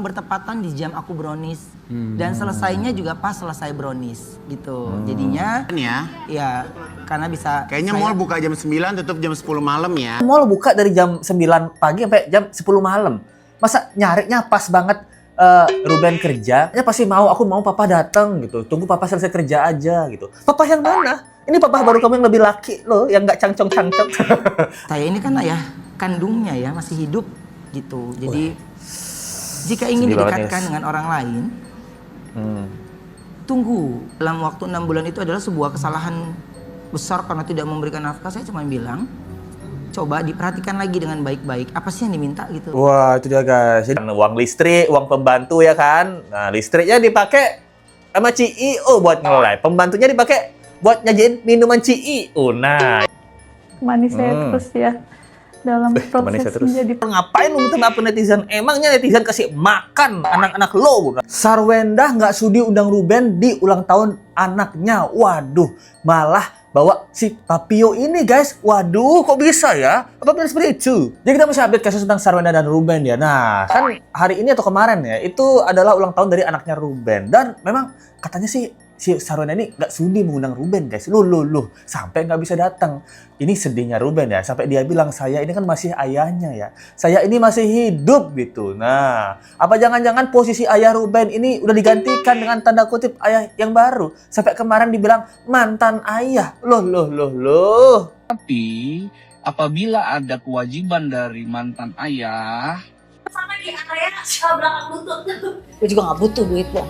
Bertepatan di jam aku brownies dan selesainya juga pas selesai brownies gitu. Jadinya ya karena bisa kayaknya mall buka jam 9 tutup jam 10 malam ya. Mall buka dari jam 9 pagi sampai jam 10 malam. Masa nyarinya pas banget Ruben kerja, ya pasti aku mau papa datang gitu. Tunggu papa selesai kerja aja gitu. Papa yang mana? Ini papa baru kamu yang lebih laki loh, yang nggak cangcong-cangcong. saya ini kan ayah kandungnya ya masih hidup gitu. Jadi jika ingin didekatkan dengan orang lain, tunggu. Dalam waktu 6 bulan itu adalah sebuah kesalahan besar karena tidak memberikan nafkah. Saya cuma bilang, coba diperhatikan lagi dengan baik-baik. Apa sih yang diminta gitu? Wah, itu dia guys. Uang listrik, uang pembantu ya kan. Nah, listriknya dipakai sama CEO buat ngelai. Pembantunya dipakai buat nyajiin minuman CEO. Nah, manis saya terus ya dalam proses menjadi. Ngapain lu minta maaf ke netizen? Emangnya netizen kasih makan anak-anak lo? Sarwendah nggak sudi undang Ruben di ulang tahun anaknya. Waduh, malah bawa si Papio ini guys. Waduh, kok bisa ya? Apa benar seperti itu? Jadi kita masih update kasus tentang Sarwendah dan Ruben ya. Nah, kan hari ini atau kemarin ya, itu adalah ulang tahun dari anaknya Ruben. Dan memang katanya sih si Sarwendah ini nggak sudi mengundang Ruben guys. Loh, sampai nggak bisa datang. Ini sedihnya Ruben ya, sampai dia bilang, saya ini kan masih ayahnya ya. Saya ini masih hidup gitu. Nah, apa jangan-jangan posisi ayah Ruben ini udah digantikan dengan tanda kutip ayah yang baru. Sampai kemarin dibilang mantan ayah. Loh. Tapi apabila ada kewajiban dari mantan ayah, sama di area belakang butut. Gue juga gak butuh duit kok.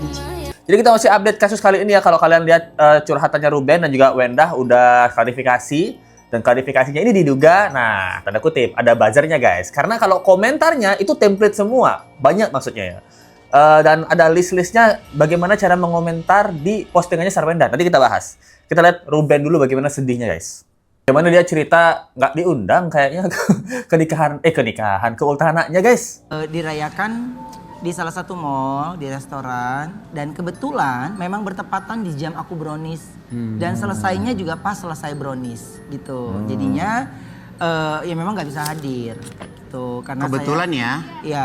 Jadi kita masih update kasus kali ini ya. Kalau kalian lihat curhatannya Ruben dan juga Wendah udah klarifikasi. Dan klarifikasinya ini diduga, nah tanda kutip, ada buzzernya guys. Karena kalau komentarnya itu template semua. Banyak maksudnya ya. Dan ada list-listnya bagaimana cara mengomentar di postingannya Sarwendah. Nanti kita bahas. Kita lihat Ruben dulu bagaimana sedihnya guys. Bagaimana dia cerita nggak diundang kayaknya ke ultah anaknya guys. Dirayakan di salah satu mall, di restoran, dan kebetulan memang bertepatan di jam aku brownies dan selesainya juga pas selesai brownies gitu. Jadinya ya memang nggak bisa hadir gitu karena kebetulan saya, ya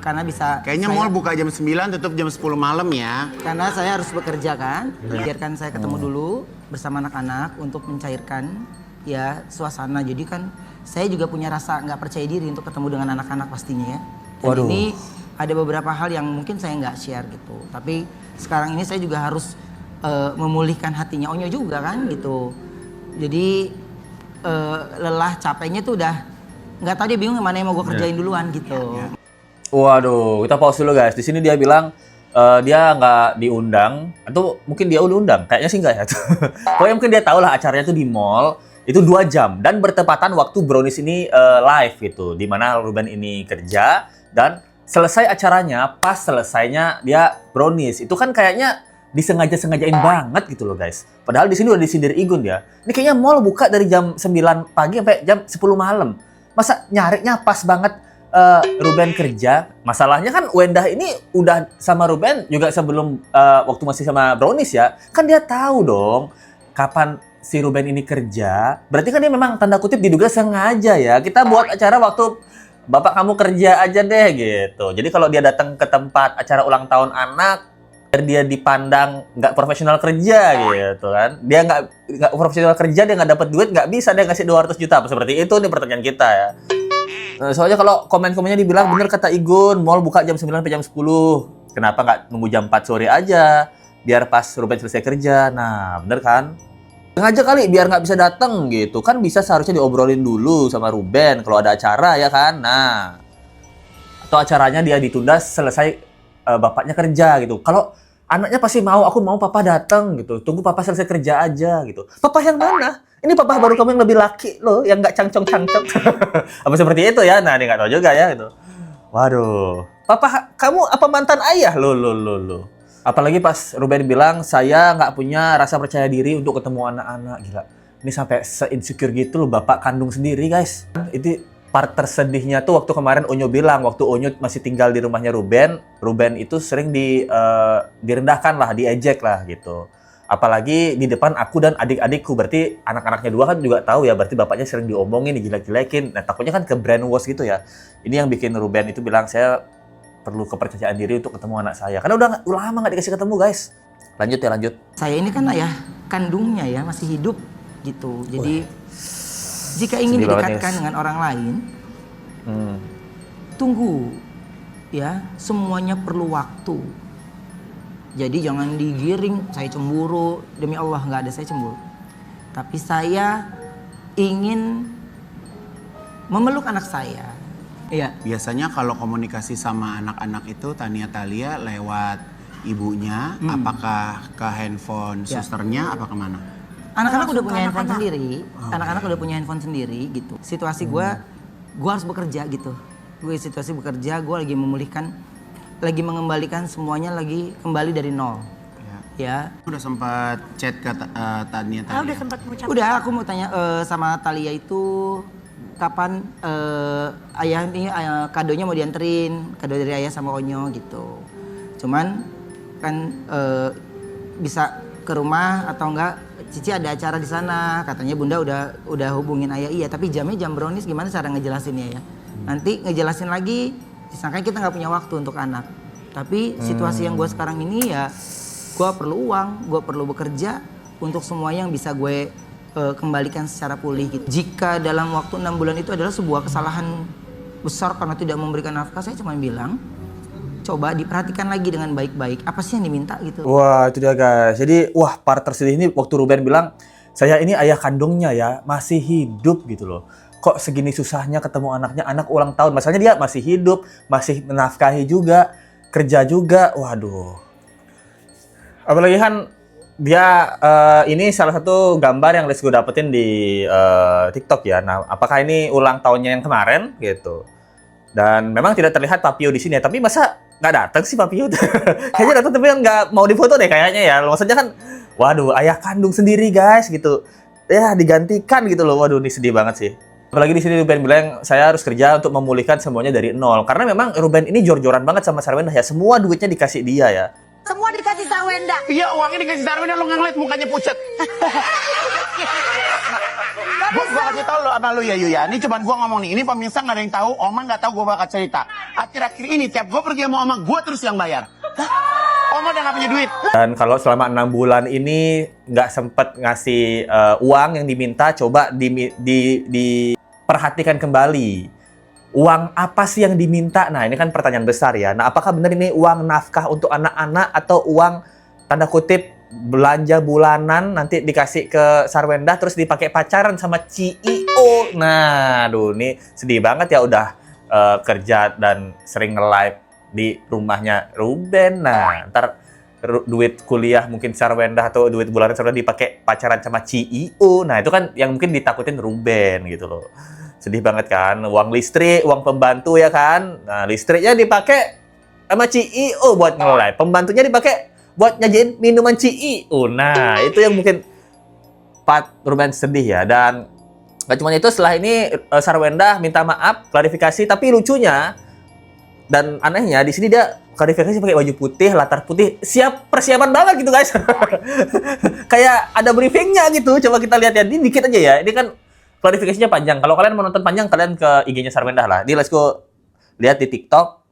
karena bisa kayaknya mall buka jam 9 tutup jam 10 malam ya. Karena saya harus bekerja kan, biarkan saya ketemu dulu bersama anak-anak untuk mencairkan ya suasana. Jadi kan saya juga punya rasa nggak percaya diri untuk ketemu dengan anak-anak pastinya ya. Dan ini ada beberapa hal yang mungkin saya nggak share gitu. Tapi sekarang ini saya juga harus memulihkan hatinya Onyo juga kan gitu. Jadi lelah capeknya tuh udah nggak tahu, dia bingung mana yang mau gue kerjain duluan gitu. Waduh, kita pause dulu guys. Di sini dia bilang dia nggak diundang, atau mungkin dia udah undang. Kayaknya sih nggak ya. Pokoknya mungkin dia tahu lah acaranya tuh di mall. Itu 2 jam dan bertepatan waktu brownies ini live gitu. Dimana Ruben ini kerja dan selesai acaranya, pas selesainya dia brownies. Itu kan kayaknya disengaja-sengajain banget gitu loh guys. Padahal di sini udah disindir Igun ya. Ini kayaknya mall buka dari jam 9 pagi sampai jam 10 malam. Masa nyarinya pas banget Ruben kerja. Masalahnya kan Wendah ini udah sama Ruben juga sebelum waktu masih sama brownies ya. Kan dia tahu dong kapan si Ruben ini kerja. Berarti kan dia memang tanda kutip diduga sengaja ya. Kita buat acara waktu bapak kamu kerja aja deh gitu. Jadi kalau dia datang ke tempat acara ulang tahun anak, biar dia dipandang nggak profesional kerja gitu kan. Dia nggak profesional kerja, dia nggak dapat duit, nggak bisa dia ngasih 200 juta. Seperti itu nih pertanyaan kita ya. Soalnya kalau komen-komennya dibilang bener kata Igun, mall buka jam 9 sampai jam 10. Kenapa nggak nunggu jam 4 sore aja? Biar pas Ruben selesai kerja. Nah, bener kan? Sengaja kali biar nggak bisa datang gitu kan, bisa seharusnya diobrolin dulu sama Ruben kalau ada acara ya kan. Nah, atau acaranya dia ditunda selesai bapaknya kerja gitu. Kalau anaknya pasti aku mau papa datang gitu. Tunggu papa selesai kerja aja gitu. Papa yang mana? Ini papa baru kamu yang lebih laki loh, yang nggak cangcong-cangcong. Apa seperti itu ya? Nah, dia nggak tahu juga ya gitu. Waduh, papa kamu apa mantan ayah? Loh. Apalagi pas Ruben bilang, saya nggak punya rasa percaya diri untuk ketemu anak-anak. Gila, ini sampai se-insecure gitu loh bapak kandung sendiri guys. Itu part tersedihnya tuh waktu kemarin Onyo bilang, waktu Onyo masih tinggal di rumahnya Ruben itu sering direndahkan lah, diejek lah gitu. Apalagi di depan aku dan adik-adikku, berarti anak-anaknya 2 kan juga tahu ya, berarti bapaknya sering diomongin, dijelek-jelekin. Nah takutnya kan ke brainwash gitu ya. Ini yang bikin Ruben itu bilang, saya perlu kepercayaan diri untuk ketemu anak saya. Karena udah lama nggak dikasih ketemu, guys. Lanjut ya, lanjut. Saya ini kan ayah kandungnya ya, masih hidup gitu. Jadi jika ingin Sedih banget, didekatkan guys. dengan orang lain, tunggu ya, semuanya perlu waktu. Jadi jangan digiring, saya cemburu, demi Allah nggak ada saya cemburu. Tapi saya ingin memeluk anak saya. Iya. Biasanya kalau komunikasi sama anak-anak itu Tania Thalia lewat ibunya, apakah ke handphone Ya. susternya, apa kemana? Anak-anak udah punya handphone sendiri, anak-anak udah punya handphone sendiri gitu. Situasi gue harus bekerja gitu. Gue situasi bekerja, gue lagi memulihkan, lagi mengembalikan semuanya lagi kembali dari nol. Ya. Udah sempat chat ke Tania Thalia? Udah sempat mengucapkan. Udah, aku mau tanya sama Thalia itu kapan ayah ini kadonya mau dianterin, kado dari ayah sama Onyo gitu. Cuman kan bisa ke rumah atau enggak, Cici ada acara di sana, katanya Bunda udah hubungin ayah. Iya, tapi jamnya jam brownies, gimana cara ngejelasinnya ya? Nanti ngejelasin lagi, disangka kita nggak punya waktu untuk anak. Tapi situasi yang gue sekarang ini ya, gue perlu uang, gue perlu bekerja untuk semua yang bisa gue kembalikan secara pulih gitu. Jika dalam waktu 6 bulan itu adalah sebuah kesalahan besar karena tidak memberikan nafkah, saya cuma bilang, coba diperhatikan lagi dengan baik-baik. Apa sih yang diminta gitu? Wah, itu dia, guys. Jadi, wah, part tersedih ini waktu Ruben bilang, saya ini ayah kandungnya ya, masih hidup gitu loh. Kok segini susahnya ketemu anaknya, anak ulang tahun. Masalahnya dia masih hidup, masih menafkahi juga, kerja juga. Waduh. Apalagi kan dia ini salah satu gambar yang gue dapetin di TikTok ya. Nah, apakah ini ulang tahunnya yang kemarin gitu? Dan memang tidak terlihat Papio di sini ya. Tapi masa nggak datang sih Papio? Kayaknya datang tapi nggak mau difoto deh kayaknya ya. Maksudnya kan, waduh, ayah kandung sendiri guys gitu. Ya digantikan gitu loh. Waduh, ini sedih banget sih. Apalagi di sini Ruben bilang saya harus kerja untuk memulihkan semuanya dari nol. Karena memang Ruben ini jor-joran banget sama Sarwenda ya. Semua duitnya dikasih dia ya. Semua dikasih Sarwenda. Iya, uangnya dikasih Sarwenda, lo nggak ngeliat mukanya pucat. Gua kasih tau lo sama lo ya Yuya. Ini cuman gua ngomong nih. Ini pemirsa nggak ada yang tahu. Oma nggak tahu gua bakal cerita. Akhir-akhir ini tiap gua pergi sama Oma, gua terus yang bayar. Oma udah nggak punya duit. Dan kalau selama 6 bulan ini nggak sempet ngasih uang yang diminta, coba diperhatikan kembali. Uang apa sih yang diminta? Nah, ini kan pertanyaan besar ya. Nah, apakah benar ini uang nafkah untuk anak-anak atau uang tanda kutip belanja bulanan nanti dikasih ke Sarwenda terus dipakai pacaran sama CEO? Nah, aduh, ini sedih banget ya udah kerja dan sering nge-live di rumahnya Ruben. Nah, ntar duit kuliah mungkin Sarwenda atau duit bulanan Sarwenda dipakai pacaran sama CEO. Nah, itu kan yang mungkin ditakutin Ruben gitu loh. Sedih banget kan, uang listrik, uang pembantu ya kan. Nah, listriknya dipakai sama CEO buat nge-live. Pembantunya dipakai buat nyajiin minuman CEO. Nah, itu yang mungkin part Ruben sedih ya. Dan gak cuma itu, setelah ini Sarwenda minta maaf, klarifikasi. Tapi lucunya dan anehnya di sini dia klarifikasi pakai baju putih, latar putih, siap persiapan banget gitu guys. Kayak ada briefingnya gitu. Coba kita lihat ya, ini dikit aja ya. Ini kan klarifikasinya panjang. Kalau kalian mau nonton panjang, kalian ke IG-nya Sarwenda lah. Di let's go lihat di TikTok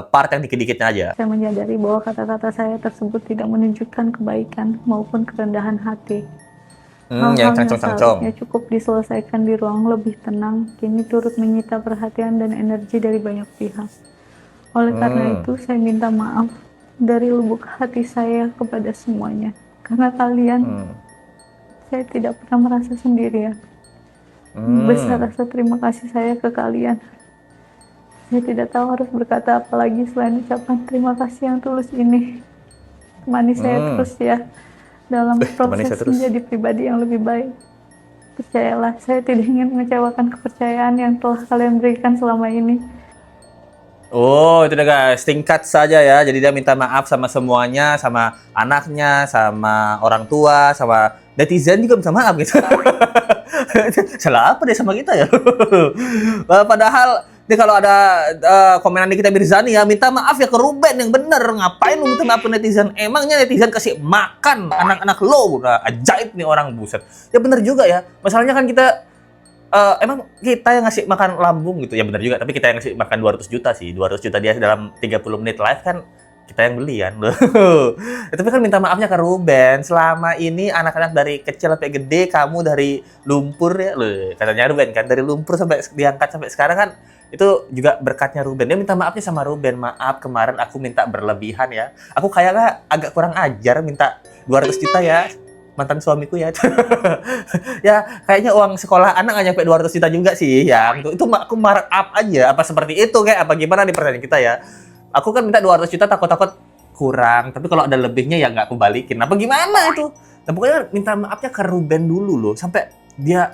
part yang dikit-dikitnya aja. Saya menyadari bahwa kata-kata saya tersebut tidak menunjukkan kebaikan maupun kerendahan hati. Yang Hal-hal yang cangcong-cangcong. seharusnya cukup diselesaikan di ruang lebih tenang, kini turut menyita perhatian dan energi dari banyak pihak. Oleh karena itu, saya minta maaf dari lubuk hati saya kepada semuanya. Karena kalian, saya tidak pernah merasa sendirian. Besar rasa terima kasih saya ke kalian. Saya tidak tahu harus berkata apa lagi selain ucapan terima kasih yang tulus ini. Temani saya terus ya dalam temani saya proses terus. menjadi pribadi yang lebih baik. Percayalah, saya tidak ingin mengecewakan kepercayaan yang telah kalian berikan selama ini. Oh, itu udah guys, tingkat saja ya. Jadi dia minta maaf sama semuanya, sama anaknya, sama orang tua, sama netizen juga minta maaf gitu. Salah apa deh sama kita ya? Padahal ini kalau ada komenan di kita Mirzani ya, minta maaf ya ke Ruben yang bener. Ngapain lu minta maaf ke netizen? Emangnya netizen kasih makan anak-anak lo? Udah ajaib nih orang, buset. Ya bener juga ya. Masalahnya kan kita emang kita yang ngasih makan lambung gitu. Ya benar juga, tapi kita yang ngasih makan 200 juta sih. 200 juta dia dalam 30 menit live kan kita yang beli kan. Tapi kan minta maafnya ke Ruben. Selama ini anak-anak dari kecil sampai gede, kamu dari lumpur ya. Loh, katanya Ruben kan, dari lumpur sampai diangkat sampai sekarang kan itu juga berkatnya Ruben. Dia minta maafnya sama Ruben. Maaf kemarin aku minta berlebihan ya. Aku kayaknya agak kurang ajar minta 200 juta ya. Mantan suamiku ya. Ya, kayaknya uang sekolah anak nggak nyampe 200 juta juga sih ya. Itu aku mark up aja. Apa seperti itu kayak apa gimana nih pertanyaan kita ya. Aku kan minta 200 juta takut-takut kurang. Tapi kalau ada lebihnya ya nggak aku balikin. Apa gimana itu? Nah, pokoknya minta maafnya ke Ruben dulu loh. Sampai dia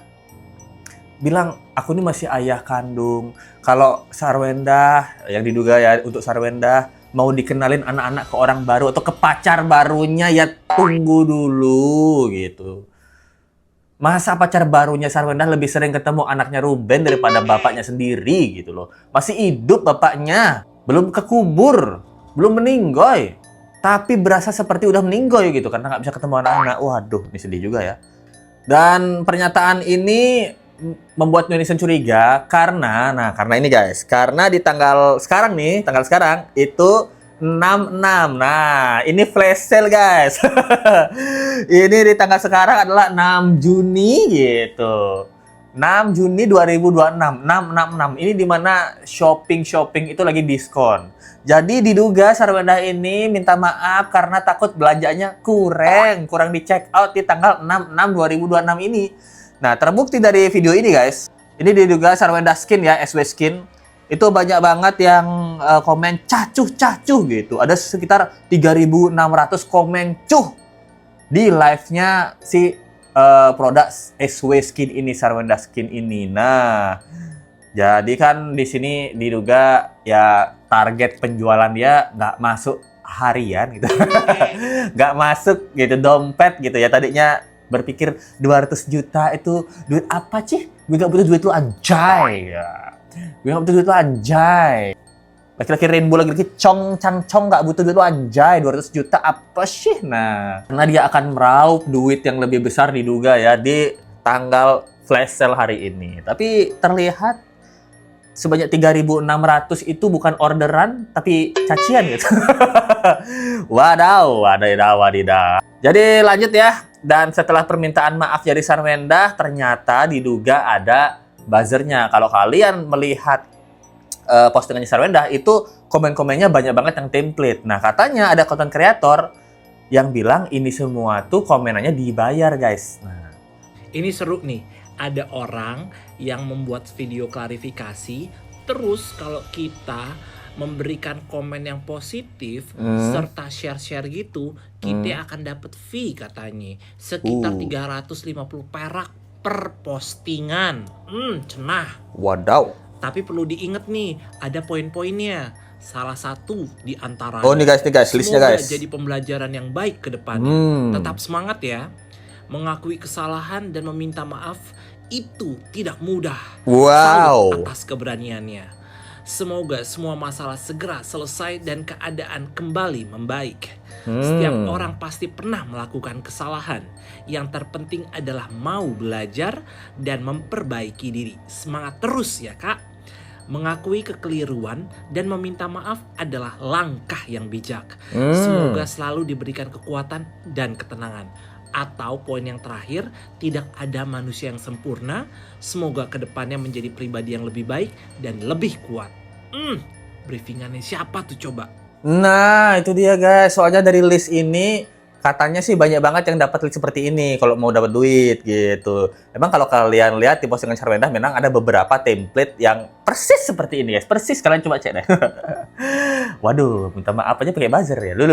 bilang, aku ini masih ayah kandung. Kalau Sarwenda, yang diduga ya untuk Sarwenda, mau dikenalin anak-anak ke orang baru atau ke pacar barunya, ya tunggu dulu gitu. Masa pacar barunya Sarwenda lebih sering ketemu anaknya Ruben daripada bapaknya sendiri gitu loh. Masih hidup bapaknya, belum kekubur, belum meninggoy. Tapi berasa seperti udah meninggoy gitu karena nggak bisa ketemu anak-anak. Waduh, ini sedih juga ya. Dan pernyataan ini membuat netizen curiga karena ini guys, karena di tanggal sekarang itu 66. Nah, ini flash sale guys. Ini di tanggal sekarang adalah 6 Juni gitu. 6 Juni 2026, 666. Ini dimana shopping itu lagi diskon. Jadi diduga Sarwenda ini minta maaf karena takut belanjanya kurang di check out di tanggal 6/6 2026 ini. Nah, terbukti dari video ini guys. Ini diduga Sarwenda Skin ya, SW Skin. Itu banyak banget yang komen cacuh gitu. Ada sekitar 3.600 komen cuh di live-nya si produk SW Skin ini, Sarwenda Skin ini. Nah, jadi kan di sini diduga ya target penjualan dia nggak masuk harian gitu. Nggak masuk gitu dompet gitu ya. Tadinya berpikir 200 juta itu duit apa sih? Gue gak butuh duit lu anjay ya. Gue gak butuh duit lu anjay. Laki-laki rainbow lagi cong gak butuh duit lu anjay. 200 juta apa sih? Nah, karena dia akan meraup duit yang lebih besar diduga ya di tanggal flash sale hari ini. Tapi terlihat sebanyak 3.600 itu bukan orderan tapi cacian gitu. Wadidaw. Jadi lanjut ya. Dan setelah permintaan maaf dari Sarwenda, ternyata diduga ada buzzernya. Kalau kalian melihat postingannya Sarwenda, itu komen-komennya banyak banget yang template. Nah, katanya ada content creator yang bilang ini semua tuh komenannya dibayar, guys. Nah, ini seru nih. Ada orang yang membuat video klarifikasi, terus kalau kita memberikan komen yang positif serta share-share gitu, kita akan dapat fee katanya sekitar 350 perak per postingan. Cenah. Wadaw. Tapi perlu diingat nih, ada poin-poinnya. Salah satu di antara nih guys, listnya guys. Jadi pembelajaran yang baik ke depannya. Tetap semangat ya. Mengakui kesalahan dan meminta maaf itu tidak mudah. Wow. Salut atas keberaniannya. Semoga semua masalah segera selesai dan keadaan kembali membaik. Setiap orang pasti pernah melakukan kesalahan. Yang terpenting adalah mau belajar dan memperbaiki diri. Semangat terus ya kak. Mengakui kekeliruan dan meminta maaf adalah langkah yang bijak. Semoga selalu diberikan kekuatan dan ketenangan. Atau poin yang terakhir, tidak ada manusia yang sempurna. Semoga kedepannya menjadi pribadi yang lebih baik dan lebih kuat. Briefingannya siapa tuh coba? Nah, itu dia guys. Soalnya dari list ini katanya sih banyak banget yang dapat list seperti ini kalau mau dapat duit gitu. Emang kalau kalian lihat di postingan Sarwenda memang ada beberapa template yang persis seperti ini guys. Persis, kalian coba cek deh. Waduh, minta maaf aja pakai buzzer ya. Lu.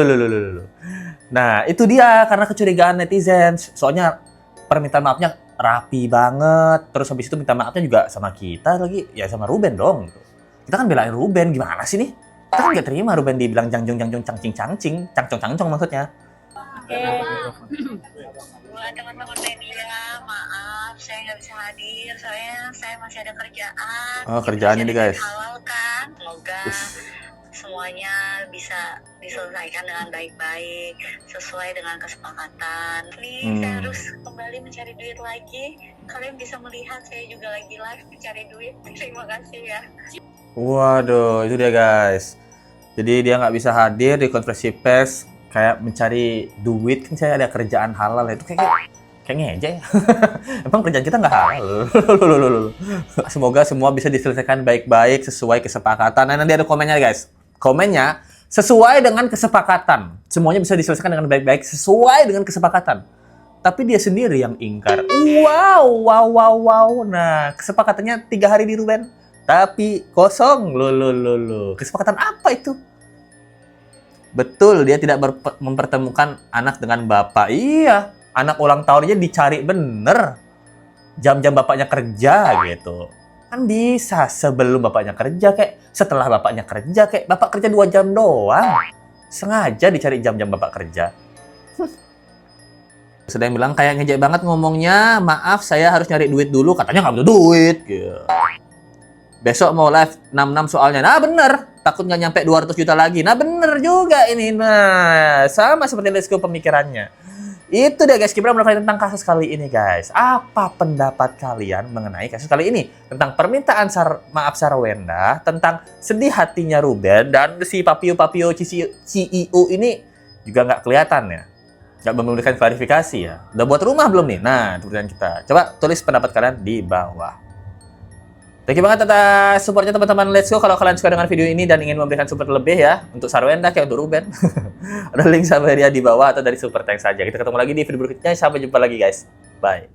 Nah, itu dia karena kecurigaan netizen. Soalnya permintaan maafnya rapi banget. Terus habis itu minta maafnya juga sama kita lagi. Ya sama Ruben dong. Kita kan belain Ruben. Gimana sih nih? Kita kan gak terima Ruben dibilang jangjong, cangcing. Cangcong maksudnya. Buat teman-teman media, maaf saya nggak bisa hadir. Soalnya saya masih ada kerjaan. Oh, kerjaan ini guys. Halal kan? Semoga semuanya bisa diselesaikan dengan baik-baik sesuai dengan kesepakatan. Nih saya harus kembali mencari duit lagi. Kalian bisa melihat saya juga lagi live mencari duit. Terima kasih ya. Waduh, itu dia guys. Jadi dia nggak bisa hadir di konferensi pers kayak mencari duit, kan saya ada kerjaan halal itu kayak ngejek ya. Emang kerjaan kita nggak halal. Semoga semua bisa diselesaikan baik-baik sesuai kesepakatan. Nah, nanti ada komennya guys. Komennya sesuai dengan kesepakatan. Semuanya bisa diselesaikan dengan baik-baik sesuai dengan kesepakatan. Tapi dia sendiri yang ingkar. Wow. Nah, kesepakatannya 3 hari di Ruben. Tapi kosong. Loh. Kesepakatan apa itu? Betul, dia tidak mempertemukan anak dengan bapak. Iya. Anak ulang tahunnya dicari bener jam-jam bapaknya kerja gitu. Kan bisa sebelum bapaknya kerja kayak setelah bapaknya kerja kayak bapak kerja 2 jam doang. Sengaja dicari jam-jam bapak kerja. Sedang bilang kayak ngejek banget ngomongnya. Maaf saya harus nyari duit dulu. Katanya nggak butuh duit. Gitu. Besok mau live 66 soalnya. Nah bener. Takut nggak nyampe 200 juta lagi. Nah bener juga ini. Nah sama seperti Let's Go pemikirannya. Itu deh guys, Kibra mengenai tentang kasus kali ini guys. Apa pendapat kalian mengenai kasus kali ini? Tentang permintaan maaf Sarawenda, tentang sedih hatinya Ruben, dan si Papio CEO ini juga nggak kelihatan ya. Nggak memberikan klarifikasi ya. Udah buat rumah belum nih? Nah, itu pertanyaan kita. Coba tulis pendapat kalian di bawah. Thank you banget atas supportnya teman-teman Let's Go. Kalau kalian suka dengan video ini dan ingin memberikan support lebih ya untuk Sarawenda kayak untuk Ruben, ada link Saweria di bawah atau dari super thanks saja. Kita ketemu lagi di video berikutnya. Sampai jumpa lagi guys. Bye.